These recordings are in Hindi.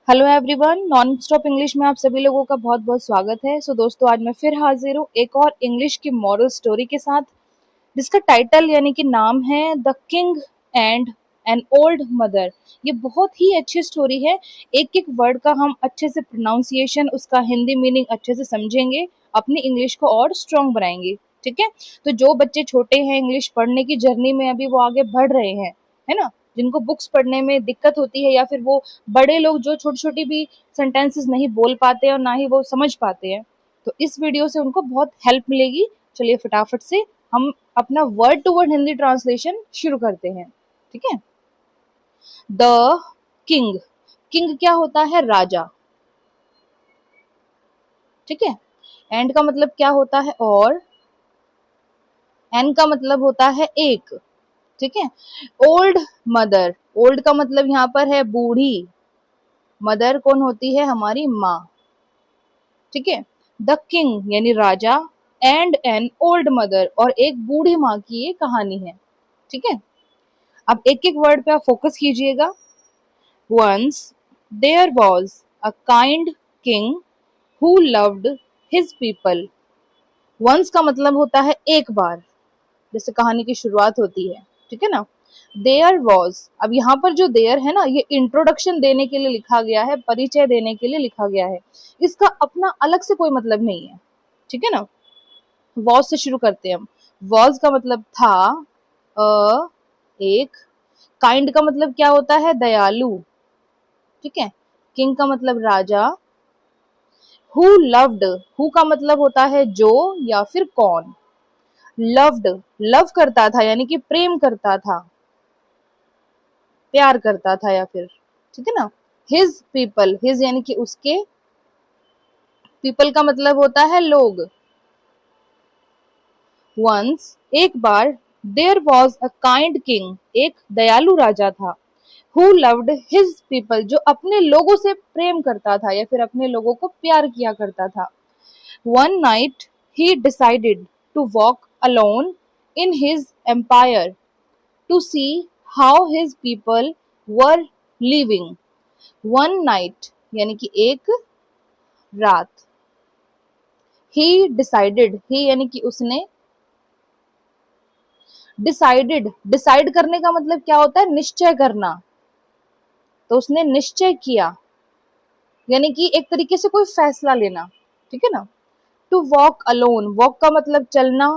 Hello everyone, non stop English में आप सभी लोगों का बहुत बहुत स्वागत है। दोस्तों, आज मैं फिर हाजिर हूँ एक और इंग्लिश की मॉरल स्टोरी के साथ, जिसका टाइटल यानी कि नाम है the king and an old mother. ये बहुत ही अच्छी स्टोरी है। एक एक वर्ड का हम अच्छे से प्रोनाउंसिएशन, उसका हिंदी मीनिंग अच्छे से समझेंगे, अपनी इंग्लिश को और स्ट्रॉन्ग बनाएंगे। ठीक है। तो जो बच्चे छोटे हैं, इंग्लिश पढ़ने की जर्नी में अभी वो आगे बढ़ रहे हैं, है ना, जिनको बुक्स पढ़ने में दिक्कत होती है, या फिर वो बड़े लोग जो छोटी छोटी भी सेंटेंसेस नहीं बोल पाते हैं और ना ही वो समझ पाते हैं, तो इस वीडियो से उनको बहुत हेल्प मिलेगी। चलिए फटाफट से हम अपना word to word Hindi translation शुरू करते हैं। ठीक है। द किंग, किंग क्या होता है? राजा। ठीक है। एंड का मतलब क्या होता है? और। एन का मतलब होता है एक। ठीक है। ओल्ड मदर, ओल्ड का मतलब यहाँ पर है बूढ़ी। मदर कौन होती है? हमारी माँ। ठीक है। द किंग यानी राजा, एंड एन ओल्ड मदर, और एक बूढ़ी माँ की ये कहानी है। ठीक है। अब एक एक वर्ड पे आप फोकस कीजिएगा। Once there was a kind king who loved his people. Once का मतलब होता है एक बार, जैसे कहानी की शुरुआत होती है। ठीक है ना। देयर वॉज, अब यहाँ पर जो देयर है ना, ये इंट्रोडक्शन देने के लिए लिखा गया है, परिचय देने के लिए लिखा गया है। इसका अपना अलग से कोई मतलब नहीं है। ठीक है ना। वॉज से शुरू करते हैं हम। वॉज का मतलब था, एक। काइंड का मतलब क्या होता है? दयालु। ठीक है। किंग का मतलब राजा। हु लव्ड, हु का मतलब होता है जो या फिर कौन। लव्ड, लव करता था यानी कि प्रेम करता था, प्यार करता था या फिर। ठीक है ना। हिज पीपल, हिज यानी कि उसके। पीपल का मतलब होता है लोग। वंस एक बार। There was a kind king, एक दयालु राजा था। हु लव्ड हिज पीपल, जो अपने लोगों से प्रेम करता था या फिर अपने लोगों को प्यार किया करता था। One night he decided to walk alone in his empire to see how his people were living. One night यानी कि एक रात। ही डिसाइडेड, ही यानी कि उसने। डिसाइडेड, डिसाइड करने का मतलब क्या होता है? निश्चय करना। तो उसने निश्चय किया, यानी कि एक तरीके से कोई फैसला लेना। ठीक है ना। टू वॉक अलोन, वॉक का मतलब चलना,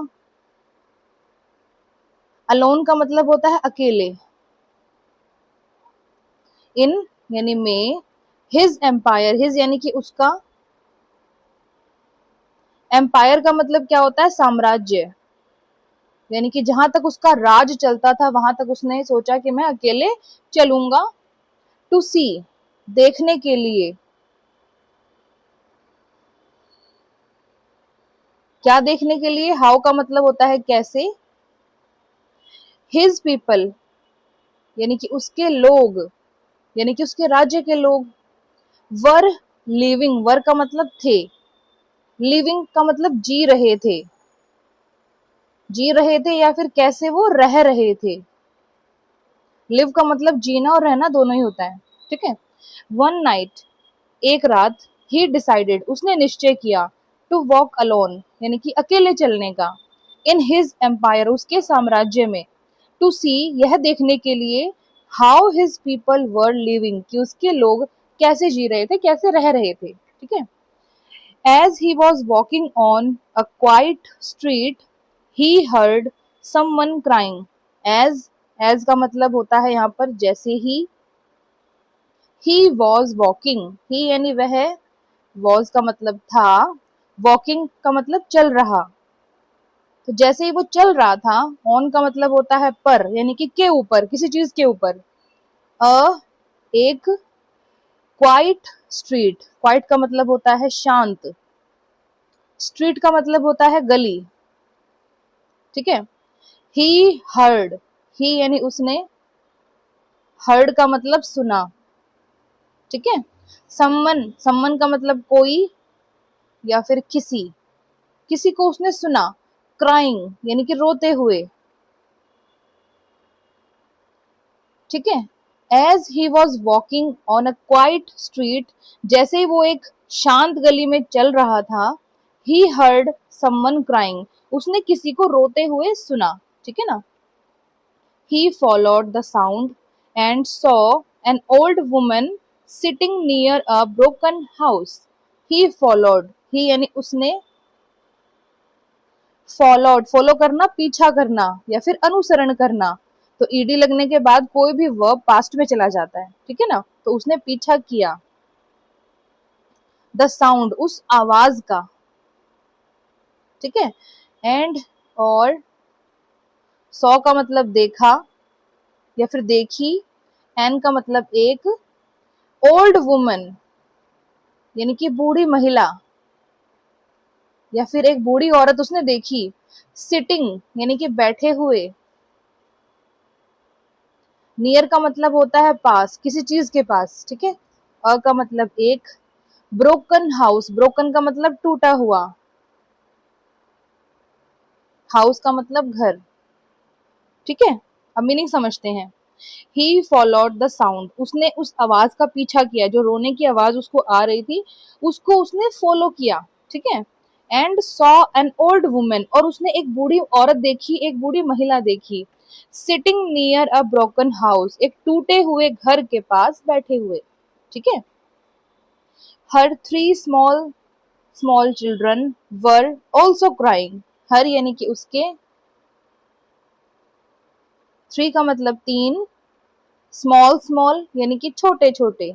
अलोन का मतलब होता है अकेले। इन यानी में, हिज एम्पायर, हिज यानी कि उसका। एम्पायर का मतलब क्या होता है? साम्राज्य। यानी कि जहां तक उसका राज चलता था वहां तक उसने सोचा कि मैं अकेले चलूंगा। टू सी, देखने के लिए। क्या देखने के लिए? हाउ का मतलब होता है कैसे। हिज पीपल यानी कि उसके लोग, यानी कि उसके राज्य के लोग। वर लिविंग, वर का मतलब थे। लिविंग का मतलब जी रहे थे। जी रहे थे या फिर कैसे वो रह रहे थे। लिव का मतलब जीना और रहना दोनों ही होता है। ठीक है। वन नाइट, एक रात। ही डिसाइडेड, उसने निश्चय किया। टू वॉक अलोन यानी कि अकेले चलने का। इन हिज एम्पायर, उसके साम्राज्य में। टू सी, यह देखने के लिए। How his people were living, कि उसके लोग कैसे जी रहे थे, कैसे रह रहे थे। ठीक है। As he was walking on a quiet street he heard someone crying. As, as का मतलब होता है यहाँ पर जैसे ही वॉज वॉकिंग, ही यानी वह। वॉज का मतलब था। वॉकिंग का मतलब चल रहा। तो जैसे ही वो चल रहा था, ऑन का मतलब होता है पर, यानी कि के ऊपर, किसी चीज के ऊपर। अ एक क्वाइट स्ट्रीट, क्वाइट का मतलब होता है शांत। स्ट्रीट का मतलब होता है गली। ठीक है। ही हर्ड, ही यानी उसने। हर्ड का मतलब सुना। ठीक है। सम्मन, सम्मन का मतलब कोई या फिर किसी, किसी को उसने सुना। क्राइंग यानी कि रोते हुए। ठीक है। As he was walking on a quiet street, जैसे ही वो एक शांत गली में चल रहा था, ही हर्ड समवन क्राइंग, उसने किसी को रोते हुए सुना, ठीक है ना। He followed the sound and saw an old woman sitting near a broken house. He followed, he यानी उसने, followed, follow करना पीछा करना या फिर अनुसरण करना, तो ईडी लगने के बाद कोई भी वर्ब पास्ट में चला जाता है, ठीक है ना। तो उसने पीछा किया, द साउंड उस आवाज का, ठीक है। एंड और सॉ का मतलब देखा या फिर देखी, एन का मतलब एक, ओल्ड वुमन यानी कि बूढ़ी महिला या फिर एक बूढ़ी औरत उसने देखी, सिटिंग यानी कि बैठे हुए, नियर का मतलब होता है पास, किसी चीज के पास, ठीक है। अ का मतलब एक, ब्रोकन हाउस, ब्रोकन का मतलब टूटा हुआ, हाउस का मतलब घर, ठीक है। अब मीनिंग समझते हैं। ही फॉलोड द साउंड, उसने उस आवाज का पीछा किया, जो रोने की आवाज उसको आ रही थी उसको उसने फॉलो किया, ठीक है। And saw an old women, और उसने एक बूढ़ी औरत देखी, एक बूढ़ी महिला देखी, sitting near a broken house, एक टूटे हुए घर के पास बैठे हुए, ठीक है। Her three small small children were also crying, her यानी कि उसके, थ्री का मतलब तीन, स्मॉल स्मॉल यानी कि छोटे छोटे,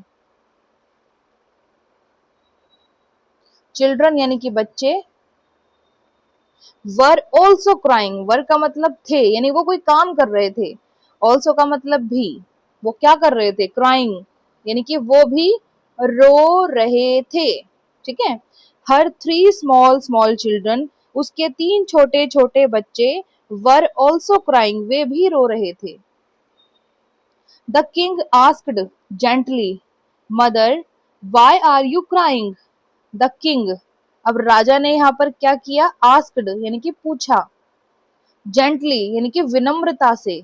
चिल्ड्रन यानी कि बच्चे, वर ऑल्सो क्राइंग, वर का मतलब थे यानी वो कोई काम कर रहे थे, ऑल्सो का मतलब भी, वो क्या कर रहे थे, क्राइंग यानी कि वो भी रो रहे थे, ठीक है। Her three small small children, उसके तीन छोटे छोटे बच्चे, वर ऑल्सो क्राइंग वे भी रो रहे थे। The king asked gently, mother why are you crying, the king, अब राजा ने यहाँ पर क्या किया, आस्क्ड यानी कि पूछा, जेंटली यानी कि विनम्रता से,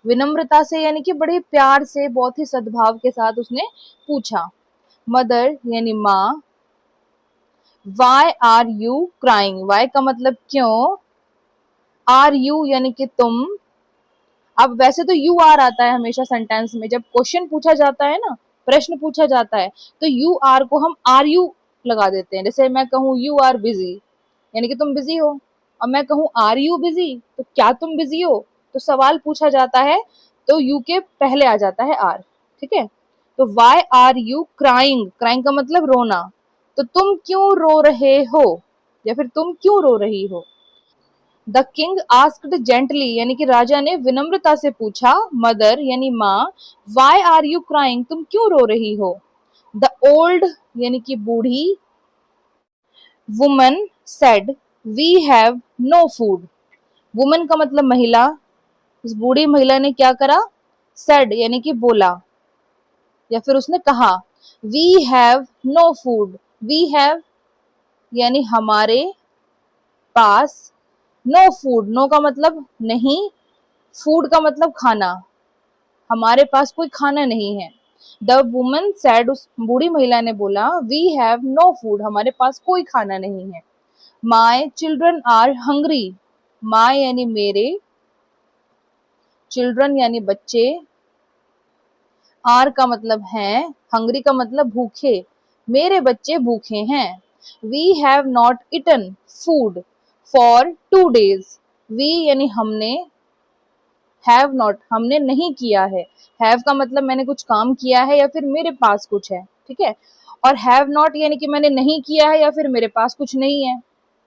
विनम्रता से यानी कि बड़े प्यार से, बहुत ही सद्भाव के साथ उसने पूछा। मदर यानी माँ, why are you crying, why का मतलब क्यों, आर यू यानी कि तुम, अब वैसे तो यू आर आता है हमेशा सेंटेंस में, जब क्वेश्चन पूछा जाता है ना, प्रश्न पूछा जाता है, तो यू आर को हम आर यू लगा देते हैं। जैसे मैं कहूँ यू आर बिजी यानी कि तुम बिजी हो, अब मैं कहूँ आर यू बिजी तो क्या तुम बिजी हो, तो सवाल पूछा जाता है तो यू के पहले आ जाता है आर, ठीक है। तो why are you crying, crying का मतलब रोना, तो तुम क्यों रो रहे हो या फिर तुम क्यों रो रही हो। द किंग आस्क्ड जेंटली यानी कि राजा ने विनम्रता से पूछा, मदर यानी माँ, वाई आर यू क्राइंग, तुम क्यों रो रही हो। द ओल्ड यानी कि बूढ़ी, woman said we have no food, woman का मतलब महिला, उस बूढ़ी महिला ने क्या करा, सेड यानी कि बोला या फिर उसने कहा, we have no food, we have यानी हमारे पास, नो फूड, नो का मतलब नहीं, फूड का मतलब खाना, हमारे पास कोई खाना नहीं है। द वुमन सैड, उस बूढ़ी महिला ने बोला, वी हैव नो फूड, हमारे पास कोई खाना नहीं है। माई चिल्ड्रन आर हंग्री, माई यानी मेरे, चिल्ड्रन यानी बच्चे, आर का मतलब है, हंग्री का मतलब भूखे, मेरे बच्चे भूखे हैं। We have not eaten food for 2 days, we यानी हमने, हैव नॉट हमने नहीं किया है, हैव का मतलब मैंने कुछ काम किया है या फिर मेरे पास कुछ है, ठीक है। और हैव नॉट यानी कि मैंने नहीं किया है या फिर मेरे पास कुछ नहीं है,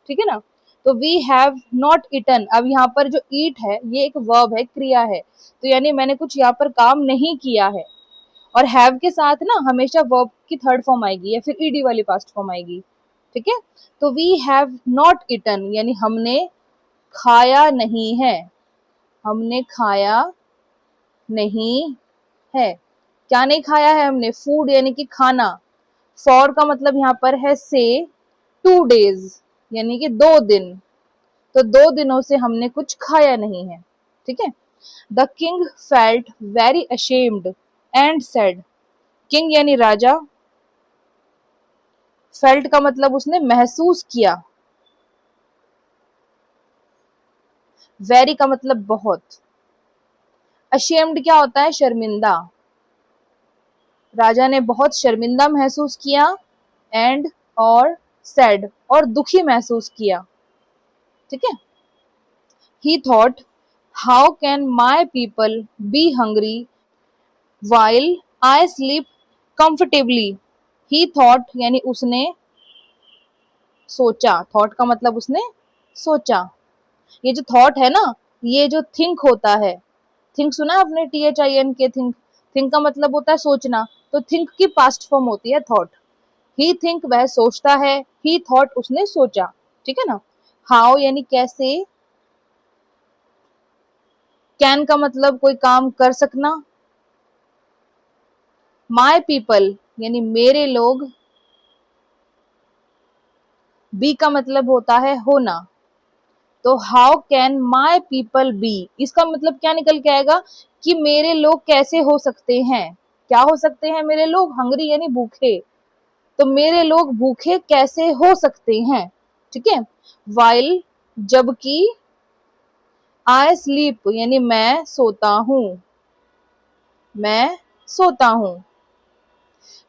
ठीक है ना। तो वी हैव नॉट इटन, अब यहाँ पर जो ईट है ये एक वर्ब है, क्रिया है, तो यानी मैंने कुछ यहाँ पर काम नहीं किया है। और हैव के साथ ना हमेशा वर्ब की थर्ड फॉर्म आएगी या फिर ईडी वाली पास्ट फॉर्म आएगी, ठीक है। तो वी हैव नॉट इटन यानी हमने खाया नहीं है, हमने खाया नहीं है, क्या नहीं खाया है हमने, फूड यानी कि खाना, फॉर का मतलब यहाँ पर है से, 2 days यानी कि 2 दिन, तो 2 दिनों से हमने कुछ खाया नहीं है, ठीक है। The king felt very ashamed and said, king यानी राजा, फेल्ट का मतलब उसने महसूस किया, वेरी का मतलब बहुत, अशेम्ड क्या होता है, शर्मिंदा, राजा ने बहुत शर्मिंदा महसूस किया, एंड और सैड और दुखी महसूस किया, ठीक है। ही thought how can my people be hungry while I sleep comfortably, he thought यानी उसने सोचा, थॉट का मतलब उसने सोचा, ये जो थॉट है ना, ये जो थिंक होता है, थिंक सुना आपने, THINK, थिंक, थिंक का मतलब होता है सोचना, तो थिंक की पास्ट फॉर्म होती है थॉट, ही थिंक वह सोचता है, ही थॉट उसने सोचा, ठीक है ना। हाउ यानी कैसे, कैन का मतलब कोई काम कर सकना, माई पीपल यानी मेरे लोग, बी का मतलब होता है होना, तो how can my people be, इसका मतलब क्या निकल के आएगा कि मेरे लोग कैसे हो सकते हैं, क्या हो सकते हैं मेरे लोग, हंग्री यानी भूखे, तो मेरे लोग भूखे कैसे हो सकते हैं, ठीक है। वाइल जबकि, आई स्लीप यानी मैं सोता हूं, मैं सोता हूं,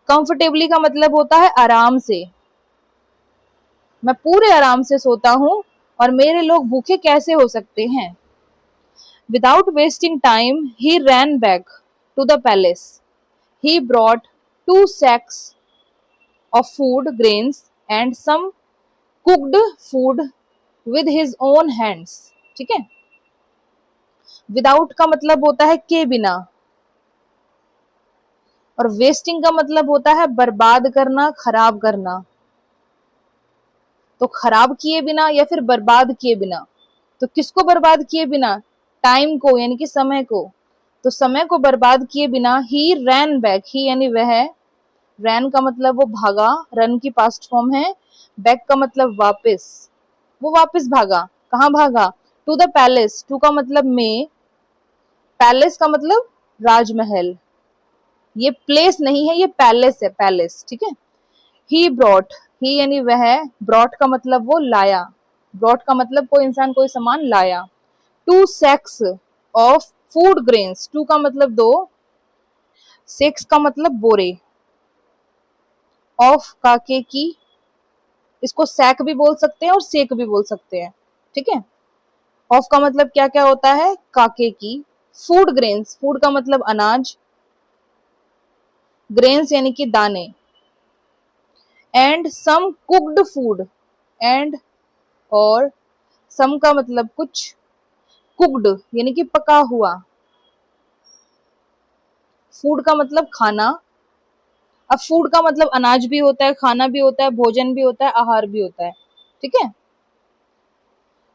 कंफर्टेबली का मतलब होता है आराम से, मैं पूरे आराम से सोता हूं और मेरे लोग भूखे कैसे हो सकते हैं। Without wasting time he ran back to the palace, he brought 2 sacks of food grains and some cooked food with his own hands, ठीक है। विदाउट का मतलब होता है के बिना, और वेस्टिंग का मतलब होता है बर्बाद करना, खराब करना, तो खराब किए बिना या फिर बर्बाद किए बिना, तो किसको बर्बाद किए बिना, टाइम को यानी कि समय को, तो समय को बर्बाद किए बिना ही रैन बैक, ही यानी वह, रैन का मतलब वो भागा, रन की पास्ट फॉर्म है, बैक का मतलब वापस, वो वापस भागा, कहाँ भागा, टू द पैलेस, टू का मतलब में, पैलेस का मतलब राजमहल, ये प्लेस नहीं है, ये पैलेस है, पैलेस, ठीक है। ही ब्रॉट, ही यानी वह, ब्रॉट का मतलब वो लाया, ब्रॉट का मतलब कोई इंसान कोई सामान लाया, 2 sacks of food grains, two का मतलब दो, सेक्स का मतलब बोरे, ऑफ काके की, इसको सैक भी बोल सकते हैं और सेक भी बोल सकते हैं, ठीक है। ऑफ का मतलब क्या क्या होता है, काके की, फूड ग्रेन्स, फूड का मतलब अनाज, ग्रेन्स यानी कि दाने, and some cooked food, and और सम का मतलब कुछ, कुक्ड यानी कि पका हुआ, फूड का मतलब खाना, अब फूड का मतलब अनाज भी होता है, खाना भी होता है, भोजन भी होता है, आहार भी होता है, ठीक है।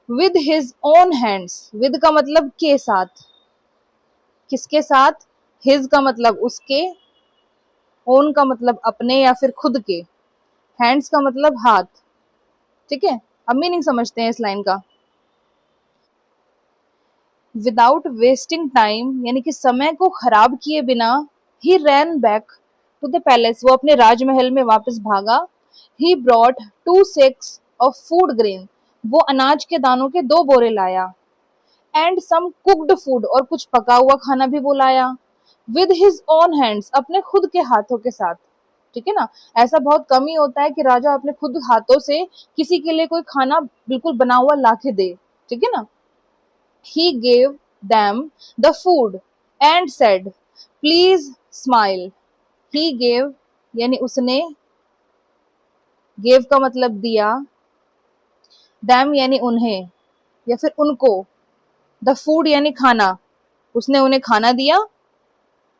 With his own hands, with का मतलब के साथ, किसके साथ, हिज का मतलब उसके, ओन का मतलब अपने या फिर खुद के, हैंड्स का मतलब हाथ, ठीक है। अब मीनिंग समझते हैं इस लाइन का। विदाउट वेस्टिंग टाइम यानी कि समय को खराब किए बिना, ही ran back to the palace, वो अपने राजमहल में वापस भागा, ही brought 2 sacks of food grain, वो अनाज के दानों के 2 बोरे लाया, एंड सम कुक्ड फूड, और कुछ पका हुआ खाना भी वो लाया, विद हिज ओन हैंड्स, अपने खुद के हाथों के साथ, ठीक है ना। ऐसा बहुत कम ही होता है कि राजा अपने खुद हाथों से किसी के लिए कोई खाना बिल्कुल बना हुआ लाके दे, ठीक है ना। He gave them the food and said, "Please smile." He gave यानी उसने, gave का मतलब दिया, them यानी उन्हें या फिर उनको, the food यानी खाना, उसने उन्हें खाना दिया,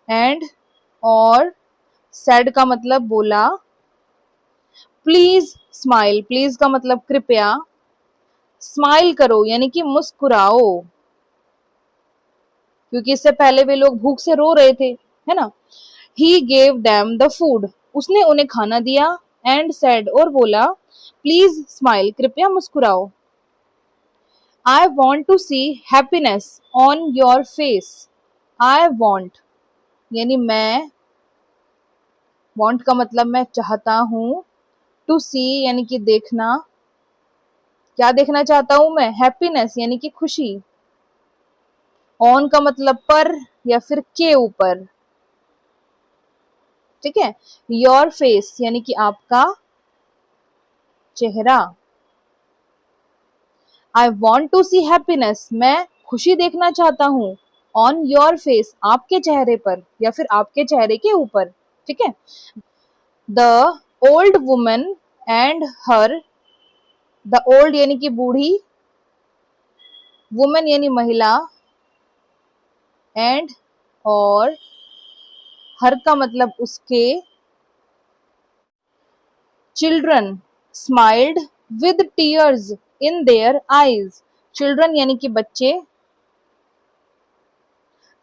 and और said का मतलब बोला, प्लीज स्माइल, प्लीज का मतलब कृपया, स्माइल करो यानी कि मुस्कुराओ, क्योंकि इससे पहले वे लोग भूख से रो रहे थे, है ना। He gave them the food, उसने उन्हें खाना दिया, एंड सेड और बोला, प्लीज स्माइल, कृपया मुस्कुराओ। I want to see happiness on your face. I want यानी मैं, वॉन्ट का मतलब मैं चाहता हूं, टू सी यानी कि देखना, क्या देखना चाहता हूं मैं, हैप्पीनेस यानी कि खुशी, ऑन का मतलब पर या फिर के ऊपर, ठीक है। योर फेस यानी कि आपका चेहरा। I want to see happiness, मैं खुशी देखना चाहता हूं, ऑन योर फेस आपके चेहरे पर या फिर आपके चेहरे के ऊपर, ठीक है। The old woman and her, the old यानी कि बूढ़ी, वुमन यानी महिला, एंड और हर का मतलब उसके, children smiled with tears in their eyes. Children यानी कि बच्चे,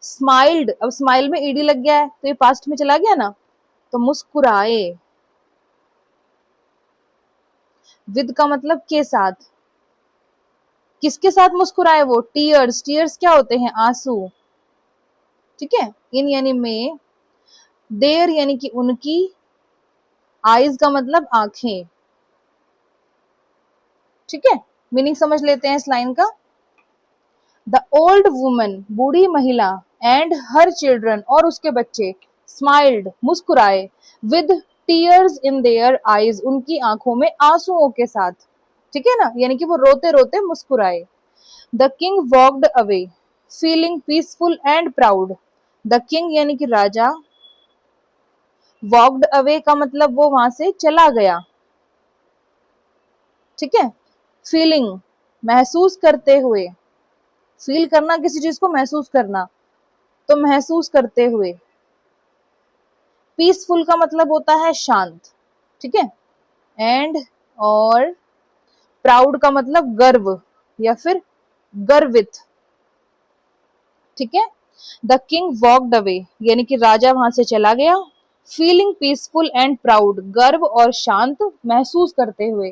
स्माइल्ड, अब स्माइल में ईडी लग गया है तो ये पास्ट में चला गया ना, तो मुस्कुराए। विद का मतलब के साथ, किसके साथ मुस्कुराए वो, टीयर्स, टीयर्स क्या होते हैं, आंसू, ठीक है। इन यानी में, देयर यानी कि उनकी, आईज का मतलब आंखें, ठीक है। मीनिंग समझ लेते हैं इस लाइन का। द ओल्ड वुमन बूढ़ी महिला, एंड हर चिल्ड्रन और उसके बच्चे, स्माइल्ड मुस्कुराए, with tears in their eyes उनकी आंखों में आंसुओं के साथ, ठीक है ना, यानी कि वो रोते रोते मुस्कुराए। The king walked away feeling peaceful and proud. The king यानी कि राजा, वॉकड अवे का मतलब वो वहां से चला गया, ठीक है। फीलिंग महसूस करते हुए, फील करना किसी चीज को, महसूस करना, तो महसूस करते हुए। पीसफुल का मतलब होता है शांत, ठीक है। एंड और प्राउड का मतलब गर्व या फिर गर्वित, ठीक है। द किंग वॉकड अवे यानी कि राजा वहां से चला गया, फीलिंग पीसफुल एंड प्राउड गर्व और शांत महसूस करते हुए,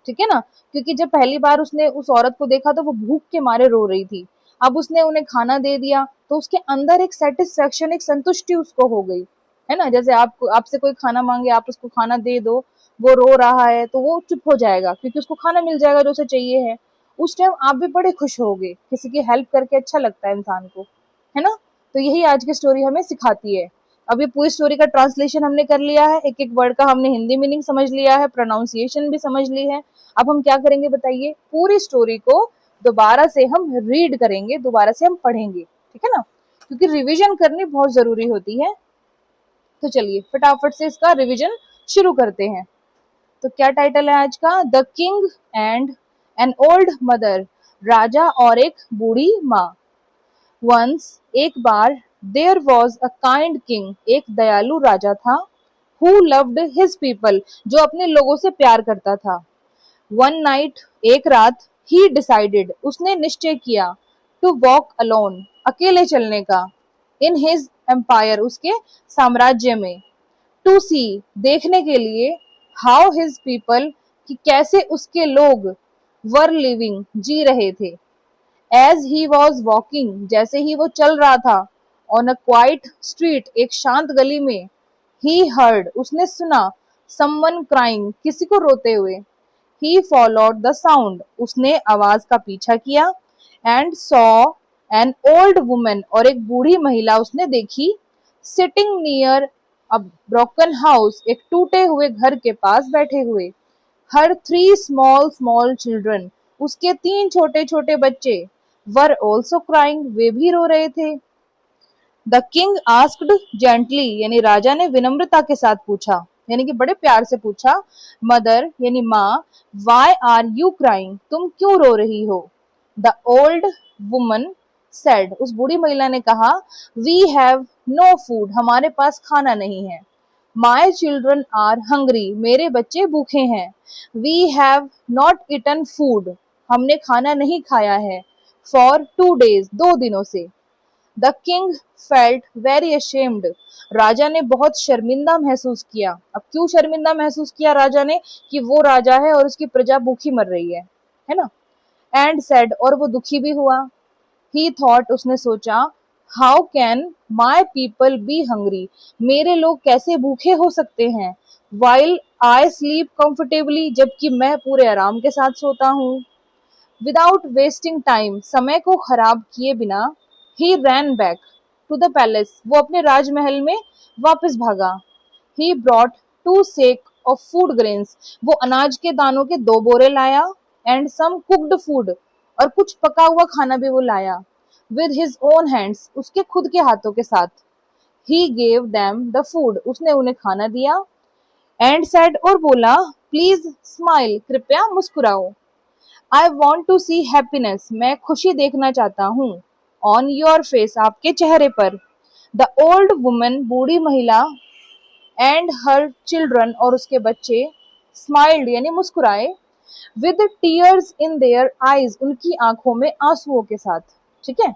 ठीक है ना। क्योंकि जब पहली बार उसने उस औरत को देखा तो वो भूख के मारे रो रही थी, अब उसने उन्हें खाना दे दिया तो उसके अंदर एक सेटिस्फेक्शन, एक संतुष्टि उसको हो गई, है ना। जैसे आप, आपसे कोई खाना मांगे, आप उसको खाना दे दो, वो रो रहा है तो वो चुप हो जाएगा क्योंकि उसको खाना मिल जाएगा जो उसे चाहिए है। उस टाइम आप भी बड़े खुश होगे, किसी की हेल्प करके अच्छा लगता है इंसान को, है ना। तो यही आज की स्टोरी हमें सिखाती है। अब ये पूरी स्टोरी का ट्रांसलेशन हमने कर लिया है, एक एक वर्ड का हमने हिंदी मीनिंग समझ लिया है, प्रोनाउंसिएशन भी समझ ली है। अब हम क्या करेंगे बताइए, पूरी स्टोरी को दोबारा से हम रीड करेंगे, दोबारा से हम पढ़ेंगे, ठीक है ना, क्योंकि रिवीजन करनी बहुत जरूरी होती है। तो चलिए फटाफट से इसका रिवीजन शुरू करते हैं। तो क्या टाइटल है आज का, the king and an old mother, राजा और एक बूढ़ी माँ। वंस एक बार, there was a kind king, एक दयालु राजा था, हु लव्ड हिज पीपल, जो अपने लोगों से प्यार करता था। वन नाइट, एक रात, ही डिसाइडेड, उसने निश्चय किया, टू वॉक अलोन, अकेले चलने का, इन हिज एम्पायर, उसके साम्राज्य में, टू सी, देखने के लिए, हाउ हिज पीपल, कि कैसे उसके लोग, वर लिविंग, जी रहे थे। एज ही वॉज वॉकिंग, जैसे ही वो चल रहा था, ऑन अ क्वाइट स्ट्रीट, एक शांत गली में, ही हर्ड, उसने सुना, समवन क्राइंग, किसी को रोते हुए। ही फॉलोड द साउंड, उसने आवाज का पीछा किया, and saw an old woman, और एक बूढ़ी महिला उसने देखी, sitting near a broken house, एक टूटे हुए घर के पास बैठे हुए। हर थ्री स्मॉल स्मॉल चिल्ड्रन, उसके तीन छोटे छोटे बच्चे, वर ऑल्सो क्राइंग, वे भी रो रहे थे। द किंग आस्क्ड जेंटली, यानी राजा ने विनम्रता के साथ पूछा, यानी कि बड़े प्यार से पूछा, मदर यानी माँ, वाई आर यू क्राइंग, तुम क्यों रो रही हो। द ओल्ड वुमन सेड, उस बूढ़ी महिला ने कहा, वी हैव नो फूड, हमारे पास खाना नहीं है। माई चिल्ड्रन आर हंग्री, मेरे बच्चे भूखे हैं। We have not eaten food, हमने खाना नहीं खाया है, फॉर 2 days, 2 दिनों से। The king felt very ashamed, राजा ने बहुत शर्मिंदा महसूस किया। अब क्यों शर्मिंदा महसूस किया राजा ने, कि वो राजा है और उसकी प्रजा भूखी मर रही है ना। एंड सैड, और वो दुखी भी हुआ। ही थॉट, उसने सोचा, how can my people be hungry, मेरे लोग कैसे भूखे हो सकते हैं, वाइल आई स्लीप कंफर्टेबली, जबकि मैं पूरे आराम के साथ सोता हूँ। विदाउट वेस्टिंग टाइम, समय को खराब किए बिना, ही ran back to the palace, वो अपने राजमहल में वापस भागा। ही brought 2 sake of food grains, वो अनाज के दानों के 2 बोरे लाया। एंड सम कुक्ड फूड, और कुछ पका हुआ खाना भी वो लाया। विद हिज ओन हैंड्स, उसके खुद के हाथों के साथ। He gave them the food, उसने उन्हें खाना दिया। एंड सेड, और बोला, प्लीज स्माइल, कृपया मुस्कुराओ। I want to see happiness, मैं खुशी देखना चाहता हूँ। ऑन योर फेस, आपके चेहरे पर। द ओल्ड वुमन, बूढ़ी महिला, एंड हर चिल्ड्रन, और उसके बच्चे, स्माइल्ड यानी मुस्कुराए। With tears in their eyes, उनकी आंखों में आंसुओं के साथ। ठीक है।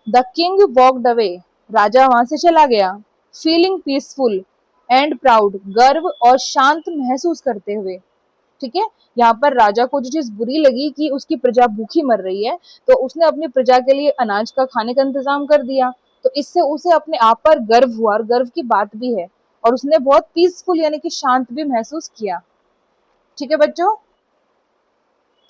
द किंग वॉकड अवे, राजा वहां से चला गया। फीलिंग पीसफुल एंड प्राउड, गर्व और शांत महसूस करते हुए। ठीक है। यहाँ पर राजा को जो चीज बुरी लगी कि उसकी प्रजा भूखी मर रही है, तो उसने अपनी प्रजा के लिए अनाज का, खाने का इंतजाम कर दिया। तो इससे उसे अपने आप पर गर्व हुआ, और गर्व की बात भी है, और उसने बहुत पीसफुल यानी कि शांत भी महसूस किया। ठीक है बच्चों,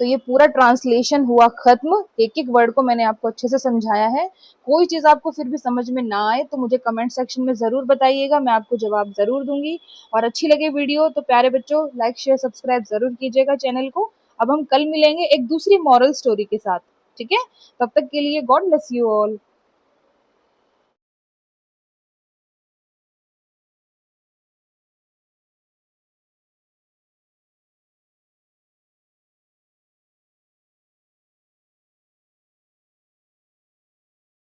तो ये पूरा ट्रांसलेशन हुआ खत्म। एक एक वर्ड को मैंने आपको अच्छे से समझाया है। कोई चीज आपको फिर भी समझ में ना आए तो मुझे कमेंट सेक्शन में जरूर बताइएगा, मैं आपको जवाब जरूर दूंगी। और अच्छी लगे वीडियो तो प्यारे बच्चों लाइक शेयर सब्सक्राइब जरूर कीजिएगा चैनल को। अब हम कल मिलेंगे एक दूसरी मॉरल स्टोरी के साथ। ठीक है, तब तक के लिए गॉड ब्लेस यू ऑल।